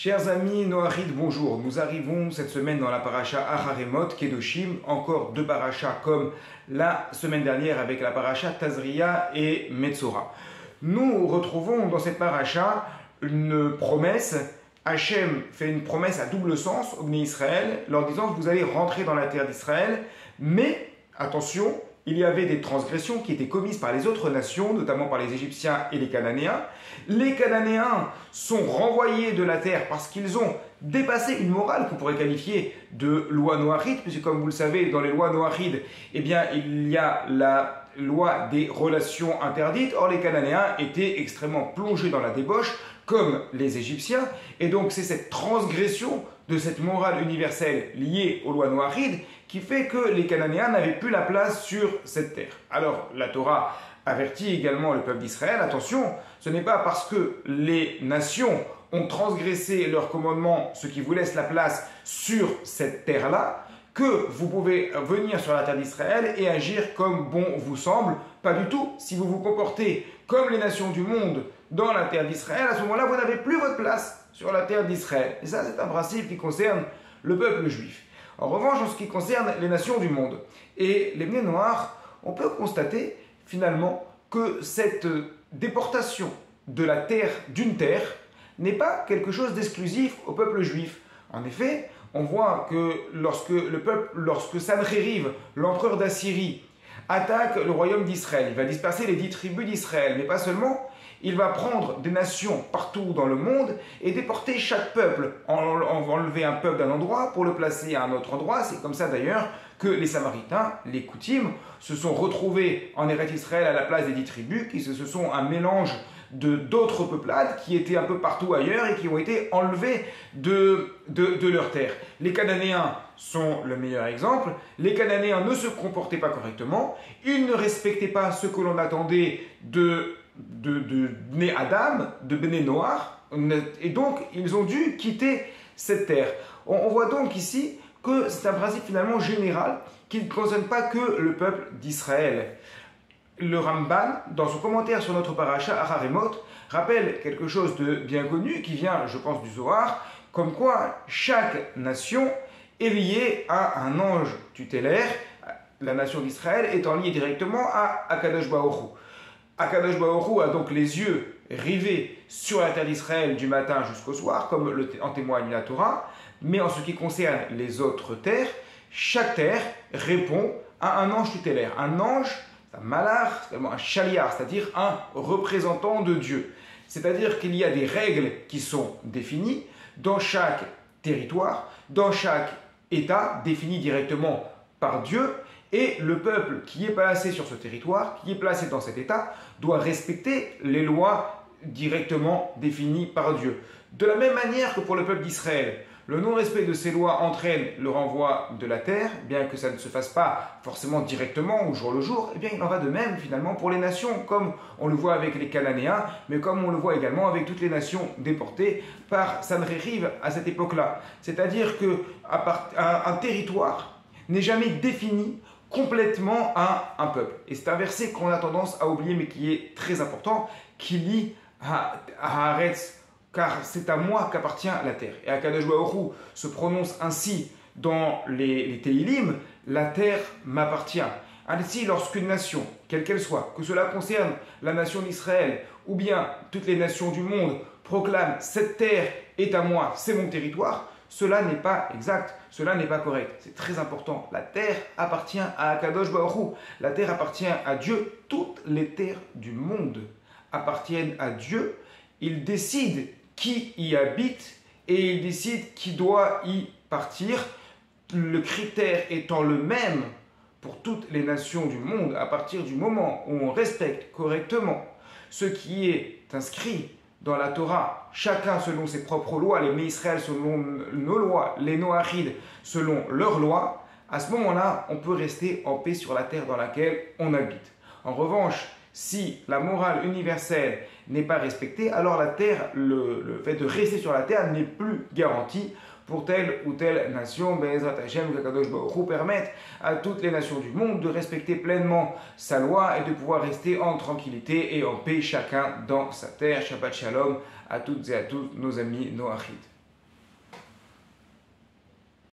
Chers amis Noachid, bonjour. Nous arrivons cette semaine dans la paracha Acharemot, Kedoshim, encore deux parachas comme la semaine dernière avec la paracha Tazria et Metzora. Nous retrouvons dans cette paracha une promesse. Hachem fait une promesse à double sens au Bnei Israël, leur disant que vous allez rentrer dans la terre d'Israël, mais attention, il y avait des transgressions qui étaient commises par les autres nations, notamment par les Égyptiens et les Cananéens. Les Cananéens sont renvoyés de la terre parce qu'ils ont dépassé une morale qu'on pourrait qualifier de loi noachide, puisque comme vous le savez, dans les lois noachides, eh bien, il y a la loi des relations interdites. Or, les Cananéens étaient extrêmement plongés dans la débauche, comme les Égyptiens, et donc c'est cette transgression de cette morale universelle liée aux lois noachides qui fait que les Cananéens n'avaient plus la place sur cette terre. Alors la Torah avertit également le peuple d'Israël, attention, ce n'est pas parce que les nations ont transgressé leurs commandements, ce qui vous laisse la place sur cette terre-là, que vous pouvez venir sur la terre d'Israël et agir comme bon vous semble. Pas du tout. Si vous vous comportez comme les nations du monde dans la terre d'Israël, à ce moment-là, vous n'avez plus votre place sur la terre d'Israël. Et ça, c'est un principe qui concerne le peuple juif. En revanche, en ce qui concerne les nations du monde et les Bnei Noach, on peut constater finalement que cette déportation de la terre d'une terre n'est pas quelque chose d'exclusif au peuple juif. En effet, on voit que lorsque Sancheriv, l'empereur d'Assyrie, attaque le royaume d'Israël, il va disperser les 10 tribus d'Israël, mais pas seulement, il va prendre des nations partout dans le monde et déporter chaque peuple. On va enlever un peuple d'un endroit pour le placer à un autre endroit. C'est comme ça d'ailleurs que les Samaritains, les Koutim, se sont retrouvés en Eretz Israël à la place des 10 tribus, qui se sont un mélange d'autres peuplades qui étaient un peu partout ailleurs et qui ont été enlevés de leur terre. Les Cananéens sont le meilleur exemple. Les Cananéens ne se comportaient pas correctement, ils ne respectaient pas ce que l'on attendait de Bnei Adam, de Bnei Noach, et donc ils ont dû quitter cette terre. On voit donc ici que c'est un principe finalement général qui ne concerne pas que le peuple d'Israël. Le Ramban, dans son commentaire sur notre paracha Acharemot, rappelle quelque chose de bien connu qui vient, je pense, du Zohar, comme quoi chaque nation est liée à un ange tutélaire, la nation d'Israël étant liée directement à Akadosh Baruch Hu. Akadosh Baruch Hu a donc les yeux rivés sur la terre d'Israël du matin jusqu'au soir, comme en témoigne la Torah, mais en ce qui concerne les autres terres, chaque terre répond à un ange tutélaire. Un ange, un malach, un chaliar, c'est-à-dire un représentant de Dieu. C'est-à-dire qu'il y a des règles qui sont définies dans chaque territoire, dans chaque État, défini directement par Dieu, et le peuple qui est placé sur ce territoire, qui est placé dans cet État, doit respecter les lois directement définies par Dieu. De la même manière que pour le peuple d'Israël, le non-respect de ces lois entraîne le renvoi de la terre, bien que ça ne se fasse pas forcément directement au jour le jour, eh bien il en va de même finalement pour les nations, comme on le voit avec les Cananéens, mais comme on le voit également avec toutes les nations déportées par Sancheriv à cette époque-là. C'est-à-dire qu'un territoire n'est jamais défini complètement à un peuple. Et c'est un verset qu'on a tendance à oublier, mais qui est très important, qui lie à Haaretz, car c'est à moi qu'appartient la terre. Et Akadosh Baruch Hu se prononce ainsi dans les Tehillim, la terre m'appartient. Ainsi, lorsqu'une nation, quelle qu'elle soit, que cela concerne la nation d'Israël ou bien toutes les nations du monde, proclament cette terre est à moi, c'est mon territoire, cela n'est pas exact, cela n'est pas correct. C'est très important. La terre appartient à Akadosh Baruch Hu. La terre appartient à Dieu. Toutes les terres du monde appartiennent à Dieu. Il décide qui y habite et il décide qui doit y partir. Le critère étant le même pour toutes les nations du monde à partir du moment où on respecte correctement ce qui est inscrit dans la Torah, chacun selon ses propres lois, les Bnei Israël selon nos lois, les Noachides selon leurs lois, à ce moment-là, on peut rester en paix sur la terre dans laquelle on habite. En revanche, si la morale universelle n'est pas respectée, alors la terre, le fait de rester sur la terre n'est plus garanti pour telle ou telle nation. Be'ezrat Hashem, qu'Akadosh Baruch Hu permette à toutes les nations du monde de respecter pleinement sa loi et de pouvoir rester en tranquillité et en paix chacun dans sa terre. Shabbat Shalom à toutes et à tous nos amis Noachides.